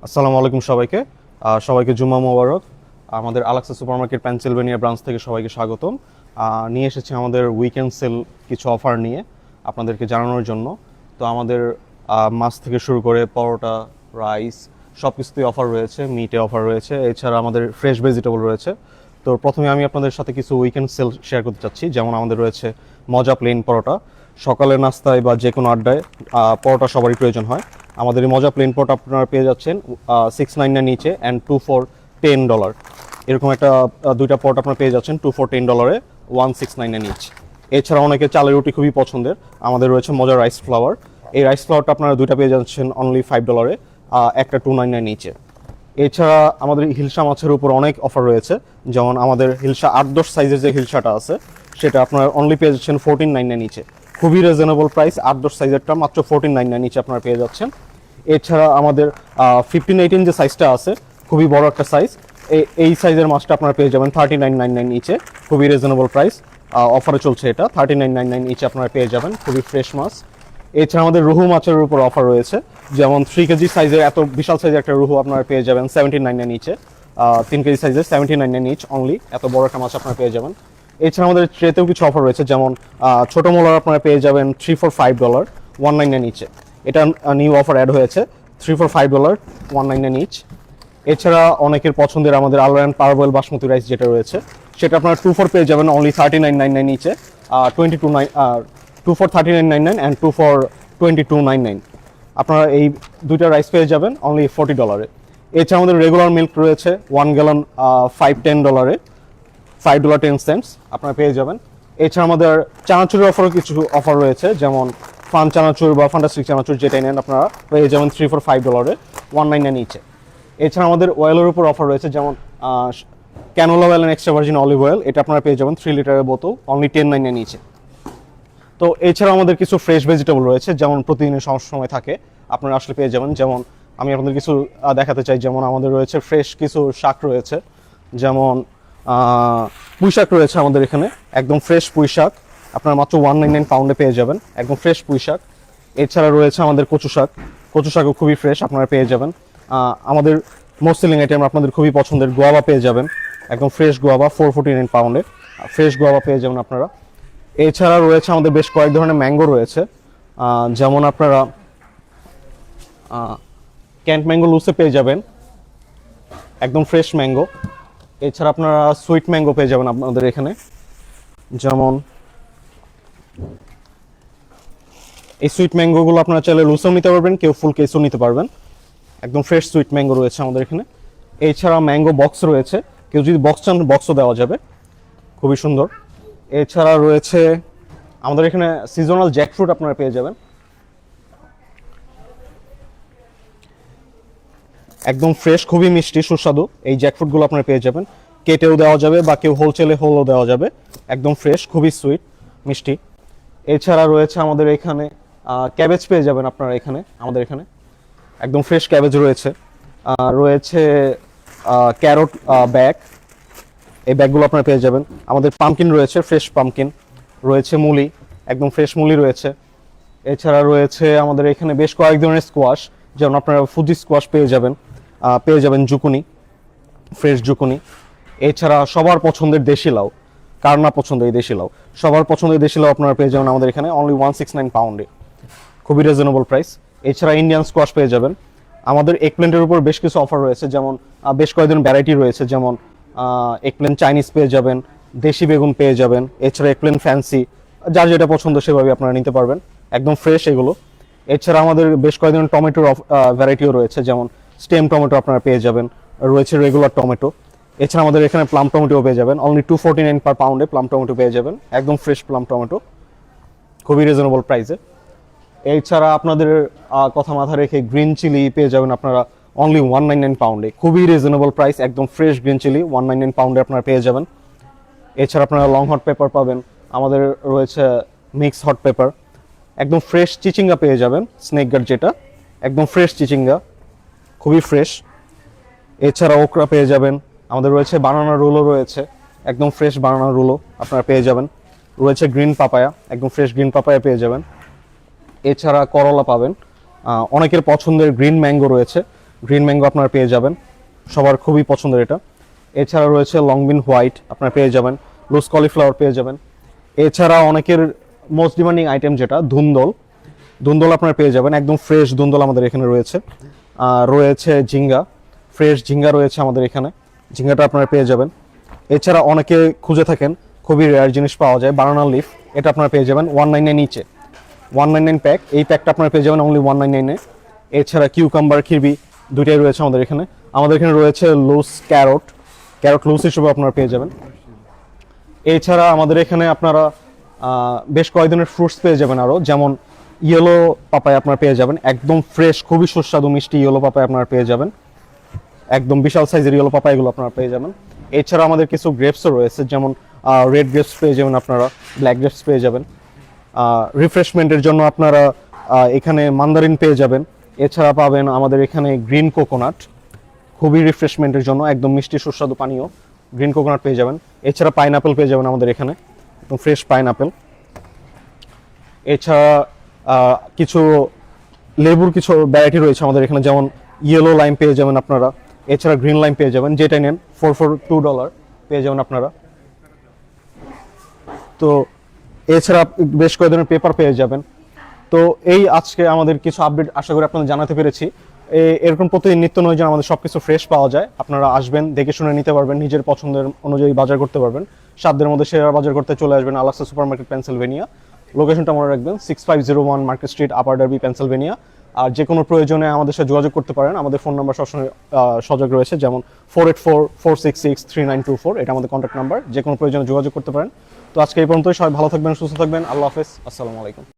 আসসালামু আলাইকুম সবাইকে। সবাইকে জুম্মা মোবারক। আমাদের আলাক্সা সুপারমার্কেট পেনসিলভেনিয়া ব্রাঞ্চ থেকে সবাইকে স্বাগতম। নিয়ে এসেছি আমাদের উইকেন্ড সেল কিছু অফার নিয়ে আপনাদেরকে জানানোর জন্য। তো আমাদের মাছ থেকে শুরু করে পরোটা, রাইস সব কিছুতেই অফার রয়েছে, মিটে অফার রয়েছে, এছাড়া আমাদের ফ্রেশ ভেজিটেবল রয়েছে। তো প্রথমে আমি আপনাদের সাথে কিছু উইকেন্ড সেল শেয়ার করতে চাচ্ছি। যেমন আমাদের রয়েছে মজা প্লেন পরোটা। সকালের নাস্তায় বা যে কোনো আড্ডায় পরোটা সবারই প্রয়োজন হয়। আমাদের এই মজা প্লেন পট আপনারা পেয়ে যাচ্ছেন 699 নিচে অ্যান্ড 2 ফর $10। এরকম একটা দুইটা পট আপনারা পেয়ে যাচ্ছেন 2 ফর $10 1,699 ইচ। এছাড়া অনেকে চালের রুটি খুবই পছন্দের, আমাদের রয়েছে মজা রাইস ফ্লাওয়ার। এই রাইস ফ্লাওয়ারটা আপনারা দুইটা পেয়ে যাচ্ছেন অনলি $5, একটা 299 নিচে। এছাড়া আমাদের হিলসা মাছের উপর অনেক অফার রয়েছে। যেমন আমাদের হিলসা 8-10 সাইজের যে হিলসাটা আছে সেটা আপনারা অনলি পেয়ে যাচ্ছেন 1499 নিচে। খুবই রিজনেবল প্রাইস, 8-10 সাইজেরটা মাত্র 1499 নিচে আপনারা পেয়ে যাচ্ছেন। এছাড়া আমাদের 15-18 যে সাইজটা আছে খুবই বড় একটা সাইজ, এই সাইজের মাছটা আপনারা পেয়ে যাবেন 3999 নিচে। খুবই রিজনেবল প্রাইস, অফারে চলছে এটা। 3999 নিচে আপনারা পেয়ে যাবেন খুবই ফ্রেশ মাছ। এছাড়া আমাদের রুহু মাছের উপর অফার রয়েছে। যেমন 3 কেজি সাইজের এত বিশাল সাইজের একটা রুহু আপনারা পেয়ে যাবেন 79 নিচে। 3 কেজি সাইজের 79 নিচ অনলি, এত বড় একটা মাছ আপনারা পেয়ে যাবেন। এছাড়া আমাদের ট্রেতেও কিছু অফার রয়েছে। যেমন ছোট মোলার আপনারা পেয়ে যাবেন 3 ফর $5 199 নিচে। এটা নিউ অফার অ্যাড হয়েছে 3 ফর $5 199 ইচ। এছাড়া অনেকের পছন্দের আমাদের আলরান পারবয়েল বাসমতি রাইস যেটা রয়েছে সেটা আপনারা 2 ফর পেয়ে যাবেন অনলি 3999 নিচে। 2 ফর 3999 অ্যান্ড 2 ফর 2299। আপনারা এই দুইটা রাইস পেয়ে যাবেন অনলি $40। এছাড়া আমাদের রেগুলার মিল্ক রয়েছে 1 গ্যালন $5-10 $5.10 আপনারা পেয়ে যাবেন। এছাড়া আমাদের চানাচুরের অফারও কিছু অফার রয়েছে। যেমন ফান চানাচুর বা ফান্টাস্টিক চানাচুর যেটাই নেন আপনারা পেয়ে যাবেন 3 ফর $5 199 নিচে। এছাড়া আমাদের অয়েলের উপর অফার রয়েছে। যেমন canola oil and extra virgin olive oil, এটা আপনারা পেয়ে যাবেন 3 লিটারের বোতল অনলি $10.99 নিচে। তো এছাড়া আমাদের কিছু ফ্রেশ ভেজিটেবল রয়েছে, যেমন প্রতিদিনের সময় থাকে আপনারা আসলে পেয়ে যাবেন। যেমন আমি আপনাদের কিছু দেখাতে চাই। যেমন আমাদের রয়েছে ফ্রেশ কিছু শাক রয়েছে। যেমন পুঁই শাক রয়েছে আমাদের এখানে, একদম ফ্রেশ পুঁই শাক আপনারা মাত্র 199 পাউন্ডে পেয়ে যাবেন, একদম ফ্রেশ পুঁই শাক। এছাড়া রয়েছে আমাদের কচু শাক, কচু শাকও খুবই ফ্রেশ আপনারা পেয়ে যাবেন। আমাদের মোস্ট সেলিং আইটেম আপনাদের খুবই পছন্দের গোয়াবা পেয়ে যাবেন, একদম ফ্রেশ গোয়াবা 449 পাউন্ডে ফ্রেশ গোয়াবা পেয়ে যাবেন আপনারা। এছাড়া রয়েছে আমাদের বেশ কয়েক ধরনের ম্যাঙ্গো রয়েছে। যেমন আপনারা ক্যান্ট ম্যাঙ্গো লুসে পেয়ে যাবেন, একদম ফ্রেশ ম্যাঙ্গো। এছাড়া আপনারা সুইট ম্যাঙ্গো পেয়ে যাবেন আপনাদের এখানে। যেমন এই সুইট ম্যাঙ্গোগুলো আপনারা চাইলে লুসেও নিতে পারবেন, কেউ ফুল কেসও নিতে পারবেন। একদম ফ্রেশ সুইট ম্যাঙ্গো রয়েছে আমাদের এখানে। এছাড়া ম্যাঙ্গো বক্স রয়েছে, কেউ যদি বক্স চান বক্সও দেওয়া যাবে, খুবই সুন্দর। এছাড়া রয়েছে আমাদের এখানে সিজনাল জ্যাকফ্রুট আপনারা পেয়ে যাবেন, একদম ফ্রেশ খুবই মিষ্টি সুস্বাদু। এই জ্যাকফ্রুটগুলো আপনারা পেয়ে যাবেন, কেটেও দেওয়া যাবে বা কেউ হোলসেলে হোলও দেওয়া যাবে, একদম ফ্রেশ খুবই সুইট মিষ্টি। এছাড়া রয়েছে আমাদের এখানে ক্যাবেজ পেয়ে যাবেন আপনারা এখানে, আমাদের এখানে একদম ফ্রেশ ক্যাবেজ রয়েছে। রয়েছে ক্যারট ব্যাগ, এই ব্যাগগুলো আপনারা পেয়ে যাবেন। আমাদের পামকিন রয়েছে, ফ্রেশ পামকিন রয়েছে, মুলি একদম ফ্রেশ মুলি রয়েছে। এছাড়া রয়েছে আমাদের এখানে বেশ কয়েক ধরনের স্কোয়াশ, যেমন আপনারা ফুজি স্কোয়াশ পেয়ে যাবেন জুকুনি, ফ্রেশ জুকুনি। এছাড়া সবার পছন্দের দেশি লাউ, কার না পছন্দ এই দেশি লাউ, সবার পছন্দের দেশি লাউ আপনারা পেয়ে যাবেন আমাদের এখানে অনলি 169 পাউন্ডে, খুবই রিজনেবল প্রাইস। এছাড়া ইন্ডিয়ান স্কোয়াশ পেয়ে যাবেন। আমাদের এগপ্ল্যান্টের উপর বেশ কিছু অফার রয়েছে। যেমন বেশ কয়েকদিন ভ্যারাইটি রয়েছে। যেমন এগপ্ল্যান্ট চাইনিজ পেয়ে যাবেন, দেশি বেগুন পেয়ে যাবেন। এছাড়া এগপ্ল্যান্ট ফ্যান্সি, যার যেটা পছন্দ সেভাবে আপনারা নিতে পারবেন, একদম ফ্রেশ এগুলো। এছাড়া আমাদের বেশ কয়েকদিন টমেটোর ভ্যারাইটিও রয়েছে। যেমন স্টেম টমেটো আপনারা পেয়ে যাবেন, রয়েছে রেগুলার টমেটো। এছাড়া আমাদের এখানে প্লাম টমেটো পেয়ে যাবেন অনলি 249 পার পাউন্ডে প্লাম টমেটো পেয়ে যাবেন, একদম ফ্রেশ প্লাম টমেটো, খুবই রিজনেবল প্রাইসে। এছাড়া আপনাদের কথা মাথায় রেখে গ্রিন চিলি পেয়ে যাবেন আপনারা অনলি 199 পাউন্ডে, খুবই রিজনেবল প্রাইস, একদম ফ্রেশ গ্রিন চিলি 199 পাউন্ডে আপনারা পেয়ে যাবেন। এছাড়া আপনারা লং হট পেপার পাবেন, আমাদের রয়েছে মিক্স হট পেপার, একদম ফ্রেশ চিচিঙ্গা পেয়ে যাবেন, স্নেক গার্ড যেটা, একদম ফ্রেশ চিচিঙ্গা, খুবই ফ্রেশ। এছাড়া ওকরা পেয়ে যাবেন, আমাদের রয়েছে বানানা রোলও রয়েছে, একদম ফ্রেশ বানানা রোলও আপনারা পেয়ে যাবেন। রয়েছে গ্রিন পাপায়া, একদম ফ্রেশ গ্রিন পাপায়া পেয়ে যাবেন। এছাড়া করলা পাবেন, অনেকের পছন্দের গ্রিন ম্যাঙ্গো রয়েছে, গ্রিন ম্যাঙ্গো আপনারা পেয়ে যাবেন, সবার খুবই পছন্দের এটা। এছাড়া রয়েছে লং বিন হোয়াইট আপনারা পেয়ে যাবেন, লুজ কলিফ্লাওয়ার পেয়ে যাবেন। এছাড়া অনেকের মোস্ট ডিমান্ডিং আইটেম যেটা ধুন্দল, ধুন্দল আপনারা পেয়ে যাবেন, একদম ফ্রেশ ধুন্দল আমাদের এখানে রয়েছে। রয়েছে ঝিঙ্গা, ফ্রেশ ঝিঙ্গা রয়েছে আমাদের এখানে, ঝিঙ্গাটা আপনারা পেয়ে যাবেন। এছাড়া অনেকে খুঁজে থাকেন খুবই রেয়ার জিনিস পাওয়া যায় বানানা লিফ, এটা আপনারা পেয়ে যাবেন 199 নিচে, 199 প্যাক, এই প্যাকটা আপনারা পেয়ে যাবেন অনলি 199-এ। এছাড়া কিউকাম্বার খিরবি দুইটাই রয়েছে আমাদের এখানে। আমাদের এখানে রয়েছে লুজ ক্যারট, ক্যারট লুজ হিসেবে আপনারা পেয়ে যাবেন। এছাড়া আমাদের এখানে আপনারা বেশ কয়েক ধরনের ফ্রুটস পেয়ে যাবেন আরও, যেমন ইয়েলো পাপাই আপনারা পেয়ে যাবেন, একদম ফ্রেশ খুবই সুস্বাদু মিষ্টি ইয়েলো পাপাই আপনারা পেয়ে যাবেন, একদম বিশাল সাইজের ইয়েলো পাপাইগুলো আপনারা পেয়ে যাবেন। এছাড়া আমাদের কিছু গ্রেপসও রয়েছে, যেমন রেড গ্রেপস পেয়ে যাবেন আপনারা, ব্ল্যাক গ্রেপস পেয়ে যাবেন। রিফ্রেশমেন্টের জন্য আপনারা এখানে মান্দারিন পেয়ে যাবেন। এছাড়া পাবেন আমাদের এখানে গ্রিন কোকোনাট, খুবই রিফ্রেশমেন্টের জন্য একদম মিষ্টি সুস্বাদু পানীয়, গ্রিন কোকোনাট পেয়ে যাবেন। এছাড়া পাইনাপেল পেয়ে যাবেন আমাদের এখানে, একদম ফ্রেশ পাইনাপেল। এছাড়া কিছু লেবুর কিছু ভ্যারাইটি রয়েছে আমাদের এখানে, যেমন ইয়েলো লাইম পেয়ে যাবেন আপনারা, এছাড়া গ্রিন লাইম পেয়ে যাবেন, যেটা নেন $442 পেয়ে যাবেন আপনারা। তো এছাড়া বেশ কয়েক ধরনের পেপার পেয়ে যাবেন। তো এই আজকে আমাদের কিছু আপডেট আশা করি আপনাদের জানাতে পেরেছি। এরকম প্রতিদিন নিত্য নয় যে আমাদের সবকিছু ফ্রেশ পাওয়া যায়, আপনারা আসবেন, দেখে শুনে নিতে পারবেন, নিজের পছন্দের অনুযায়ী বাজার করতে পারবেন। সাধ্যের মধ্যে সেরা বাজার করতে চলে আসবেন আলাক্সা সুপার মার্কেট, পেনসিলভেনিয়া। লোকেশনটা মনে রাখবেন 6501 মার্কেট স্ট্রিট, আপার ডার্বি, পেনসিলভেনিয়া। আর যে কোনো প্রয়োজনে আমাদের সাথে যোগাযোগ করতে পারেন, আমাদের ফোন নাম্বার সবসময় সজাগ রয়েছে, যেমন 4844663924, এটা আমাদের কন্ট্যাক্ট নাম্বার, যে কোনো প্রয়োজনে যোগাযোগ করতে পারেন। তো আজকে এই পর্যন্তই, সবাই ভালো থাকবেন, সুস্থ থাকবেন, আল্লাহ হাফেজ, আসসালামু আলাইকুম।